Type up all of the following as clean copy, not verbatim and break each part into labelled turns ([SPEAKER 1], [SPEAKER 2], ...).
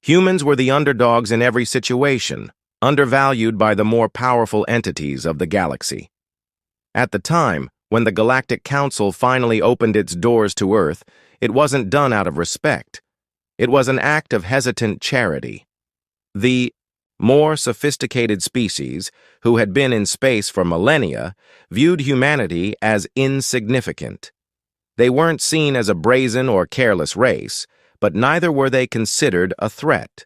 [SPEAKER 1] Humans were the underdogs in every situation, undervalued by the more powerful entities of the galaxy. At the time, when the Galactic Council finally opened its doors to Earth, it wasn't done out of respect. It was an act of hesitant charity. The more sophisticated species, who had been in space for millennia, viewed humanity as insignificant. They weren't seen as a brazen or careless race, but neither were they considered a threat.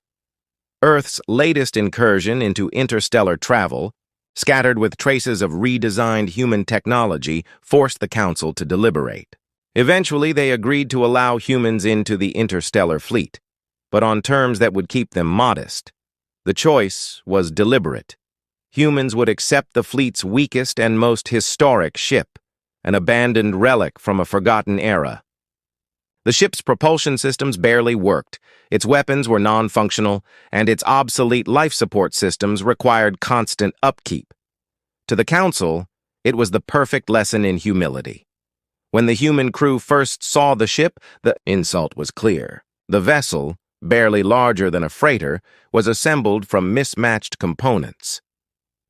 [SPEAKER 1] Earth's latest incursion into interstellar travel, scattered with traces of redesigned human technology, forced the Council to deliberate. Eventually, they agreed to allow humans into the interstellar fleet, but on terms that would keep them modest. The choice was deliberate. Humans would accept the fleet's weakest and most historic ship, an abandoned relic from a forgotten era. The ship's propulsion systems barely worked, its weapons were non-functional, and its obsolete life support systems required constant upkeep. To the Council, it was the perfect lesson in humility. When the human crew first saw the ship, the insult was clear. The vessel, barely larger than a freighter, was assembled from mismatched components.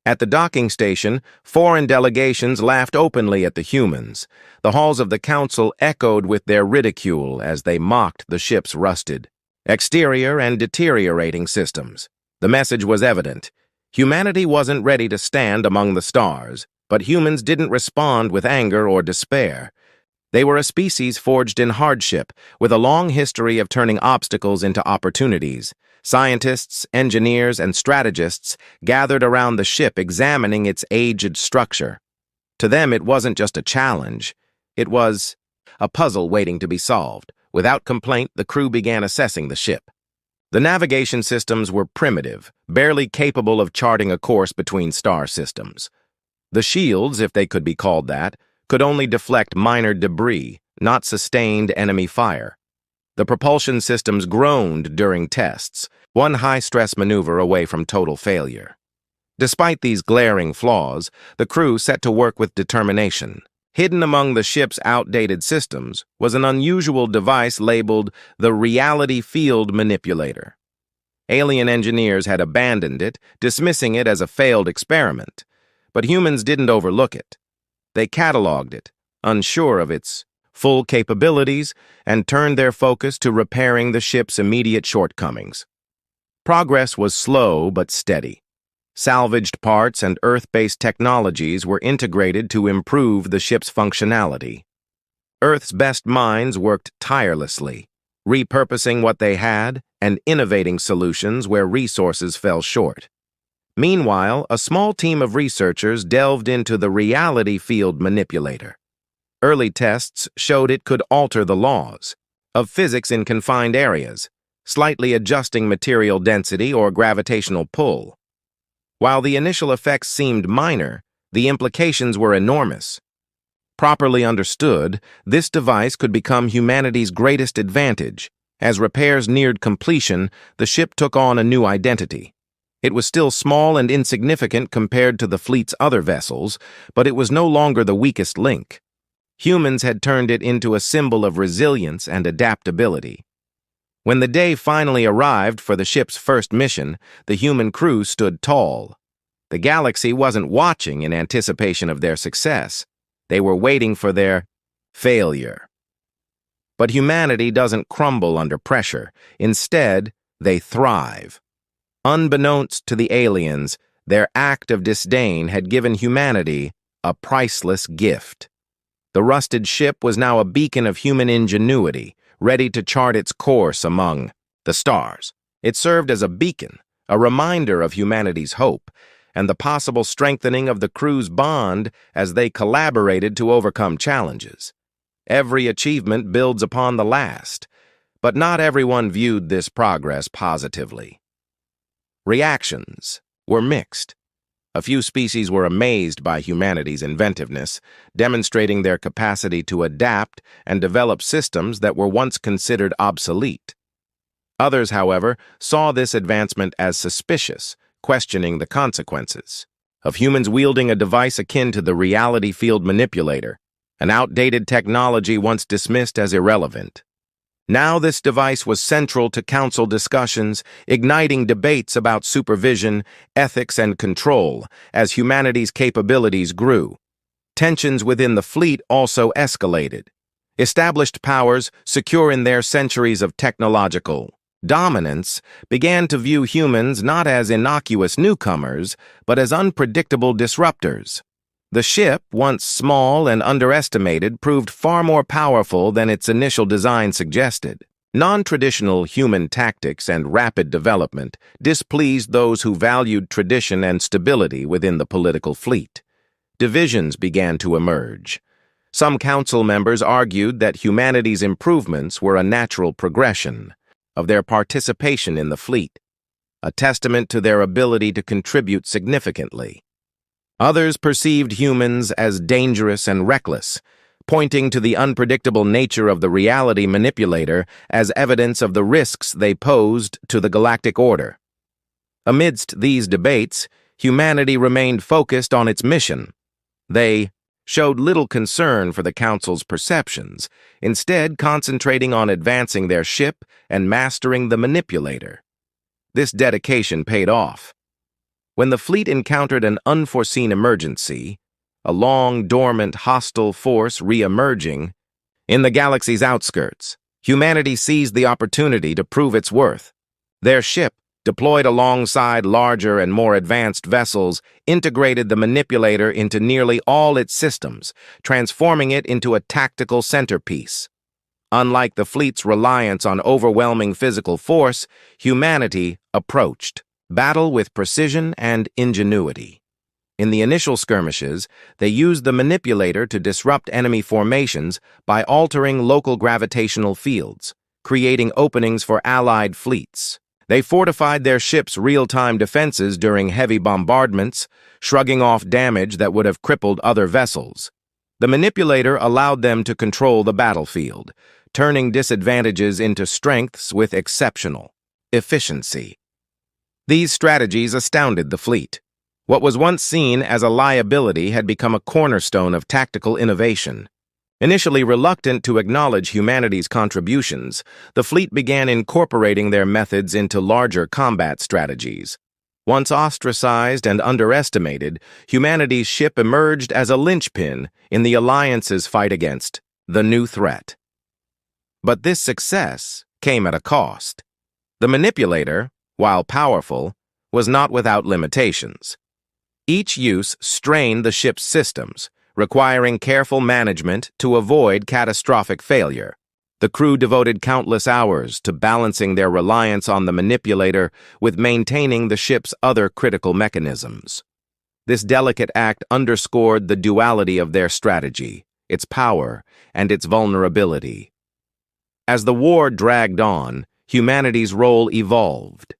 [SPEAKER 1] At the docking station, foreign delegations laughed openly at the humans. The halls of the Council echoed with their ridicule as they mocked the ship's rusted exterior and deteriorating systems. The message was evident. Humanity wasn't ready to stand among the stars, but humans didn't respond with anger or despair. They were a species forged in hardship, with a long history of turning obstacles into opportunities. Scientists, engineers, and strategists gathered around the ship examining its aged structure. To them, it wasn't just a challenge. It was a puzzle waiting to be solved. Without complaint, the crew began assessing the ship. The navigation systems were primitive, barely capable of charting a course between star systems. The shields, if they could be called that, could only deflect minor debris, not sustained enemy fire. The propulsion systems groaned during tests, one high-stress maneuver away from total failure. Despite these glaring flaws, the crew set to work with determination. Hidden among the ship's outdated systems was an unusual device labeled the Reality Field Manipulator. Alien engineers had abandoned it, dismissing it as a failed experiment, but humans didn't overlook it. They cataloged it, unsure of its full capabilities, and turned their focus to repairing the ship's immediate shortcomings. Progress was slow but steady. Salvaged parts and Earth-based technologies were integrated to improve the ship's functionality. Earth's best minds worked tirelessly, repurposing what they had and innovating solutions where resources fell short. Meanwhile, a small team of researchers delved into the Reality Field Manipulator. Early tests showed it could alter the laws of physics in confined areas, slightly adjusting material density or gravitational pull. While the initial effects seemed minor, the implications were enormous. Properly understood, this device could become humanity's greatest advantage. As repairs neared completion, the ship took on a new identity. It was still small and insignificant compared to the fleet's other vessels, but it was no longer the weakest link. Humans had turned it into a symbol of resilience and adaptability. When the day finally arrived for the ship's first mission, the human crew stood tall. The galaxy wasn't watching in anticipation of their success. They were waiting for their failure. But humanity doesn't crumble under pressure. Instead, they thrive. Unbeknownst to the aliens, their act of disdain had given humanity a priceless gift. The rusted ship was now a beacon of human ingenuity, ready to chart its course among the stars. It served as a beacon, a reminder of humanity's hope, and the possible strengthening of the crew's bond as they collaborated to overcome challenges. Every achievement builds upon the last, but not everyone viewed this progress positively. Reactions were mixed. A few species were amazed by humanity's inventiveness, demonstrating their capacity to adapt and develop systems that were once considered obsolete. Others, however, saw this advancement as suspicious, questioning the consequences of humans wielding a device akin to the Reality Field Manipulator, an outdated technology once dismissed as irrelevant. Now this device was central to council discussions, igniting debates about supervision, ethics, and control as humanity's capabilities grew. Tensions within the fleet also escalated. Established powers, secure in their centuries of technological dominance, began to view humans not as innocuous newcomers, but as unpredictable disruptors. The ship, once small and underestimated, proved far more powerful than its initial design suggested. Non-traditional human tactics and rapid development displeased those who valued tradition and stability within the political fleet. Divisions began to emerge. Some council members argued that humanity's improvements were a natural progression of their participation in the fleet, a testament to their ability to contribute significantly. Others perceived humans as dangerous and reckless, pointing to the unpredictable nature of the reality manipulator as evidence of the risks they posed to the galactic order. Amidst these debates, humanity remained focused on its mission. They showed little concern for the Council's perceptions, instead concentrating on advancing their ship and mastering the manipulator. This dedication paid off. When the fleet encountered an unforeseen emergency, a long-dormant hostile force re-emerging, in the galaxy's outskirts, humanity seized the opportunity to prove its worth. Their ship, deployed alongside larger and more advanced vessels, integrated the manipulator into nearly all its systems, transforming it into a tactical centerpiece. Unlike the fleet's reliance on overwhelming physical force, humanity approached battle with precision and ingenuity. In the initial skirmishes, they used the manipulator to disrupt enemy formations by altering local gravitational fields, creating openings for allied fleets. They fortified their ships' real-time defenses during heavy bombardments, shrugging off damage that would have crippled other vessels. The manipulator allowed them to control the battlefield, turning disadvantages into strengths with exceptional efficiency. These strategies astounded the fleet. What was once seen as a liability had become a cornerstone of tactical innovation. Initially reluctant to acknowledge humanity's contributions, the fleet began incorporating their methods into larger combat strategies. Once ostracized and underestimated, humanity's ship emerged as a linchpin in the Alliance's fight against the new threat. But this success came at a cost. The manipulator, while powerful, was not without limitations. Each use strained the ship's systems, requiring careful management to avoid catastrophic failure. The crew devoted countless hours to balancing their reliance on the manipulator with maintaining the ship's other critical mechanisms. This delicate act underscored the duality of their strategy, its power, and its vulnerability. As the war dragged on, humanity's role evolved.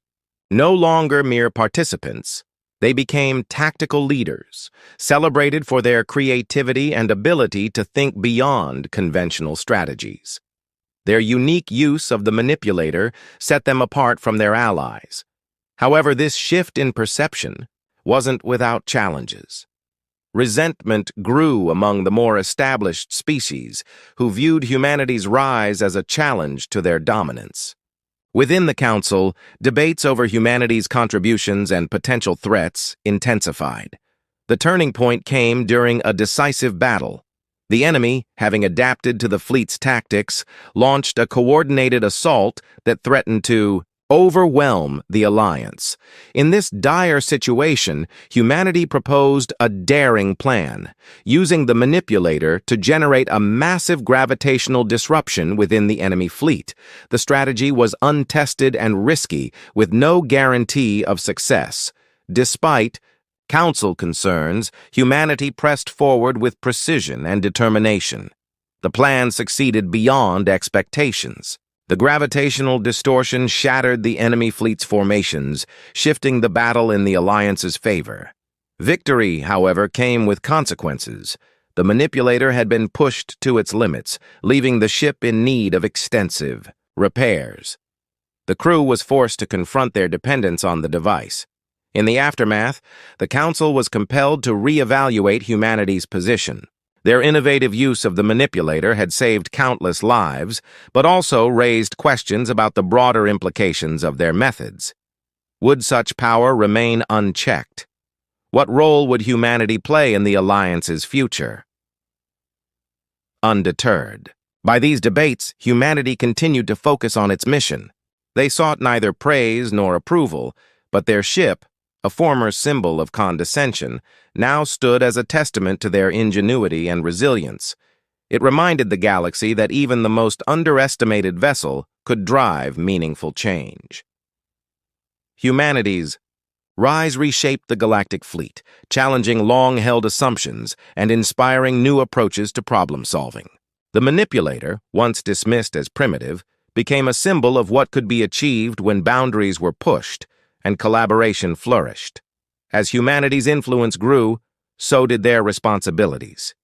[SPEAKER 1] No longer mere participants, they became tactical leaders, celebrated for their creativity and ability to think beyond conventional strategies. Their unique use of the manipulator set them apart from their allies. However, this shift in perception wasn't without challenges. Resentment grew among the more established species, who viewed humanity's rise as a challenge to their dominance. Within the Council, debates over humanity's contributions and potential threats intensified. The turning point came during a decisive battle. The enemy, having adapted to the fleet's tactics, launched a coordinated assault that threatened to overwhelm the Alliance. In this dire situation, humanity proposed a daring plan, using the manipulator to generate a massive gravitational disruption within the enemy fleet. The strategy was untested and risky, with no guarantee of success. Despite Council concerns, humanity pressed forward with precision and determination. The plan succeeded beyond expectations. The gravitational distortion shattered the enemy fleet's formations, shifting the battle in the Alliance's favor. Victory, however, came with consequences. The manipulator had been pushed to its limits, leaving the ship in need of extensive repairs. The crew was forced to confront their dependence on the device. In the aftermath, the Council was compelled to reevaluate humanity's position. Their innovative use of the manipulator had saved countless lives, but also raised questions about the broader implications of their methods. Would such power remain unchecked? What role would humanity play in the Alliance's future? Undeterred. By these debates, humanity continued to focus on its mission. They sought neither praise nor approval, but their ship, a former symbol of condescension, now stood as a testament to their ingenuity and resilience. It reminded the galaxy that even the most underestimated vessel could drive meaningful change. Humanity's rise reshaped the galactic fleet, challenging long-held assumptions and inspiring new approaches to problem-solving. The manipulator, once dismissed as primitive, became a symbol of what could be achieved when boundaries were pushed and collaboration flourished. As humanity's influence grew, so did their responsibilities.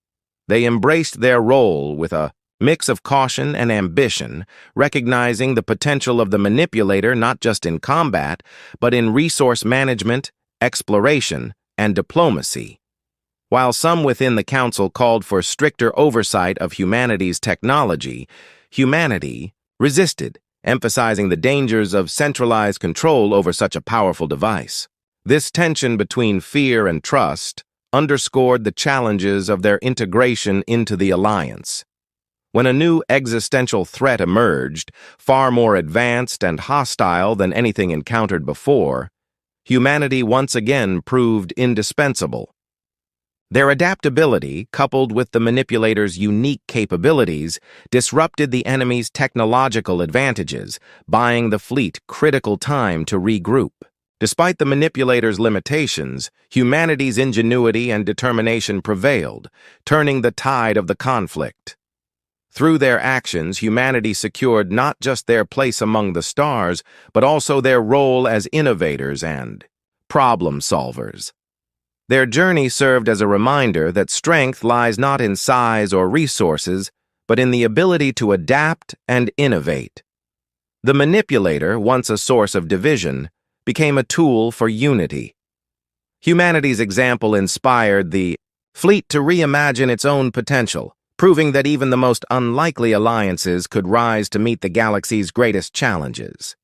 [SPEAKER 1] They embraced their role with a mix of caution and ambition, recognizing the potential of the manipulator not just in combat, but in resource management, exploration, and diplomacy. While some within the Council called for stricter oversight of humanity's technology, humanity resisted, emphasizing the dangers of centralized control over such a powerful device. This tension between fear and trust underscored the challenges of their integration into the Alliance. When a new existential threat emerged, far more advanced and hostile than anything encountered before, humanity once again proved indispensable. Their adaptability, coupled with the manipulator's unique capabilities, disrupted the enemy's technological advantages, buying the fleet critical time to regroup. Despite the manipulator's limitations, humanity's ingenuity and determination prevailed, turning the tide of the conflict. Through their actions, humanity secured not just their place among the stars, but also their role as innovators and problem solvers. Their journey served as a reminder that strength lies not in size or resources, but in the ability to adapt and innovate. The manipulator, once a source of division, became a tool for unity. Humanity's example inspired the fleet to reimagine its own potential, proving that even the most unlikely alliances could rise to meet the galaxy's greatest challenges.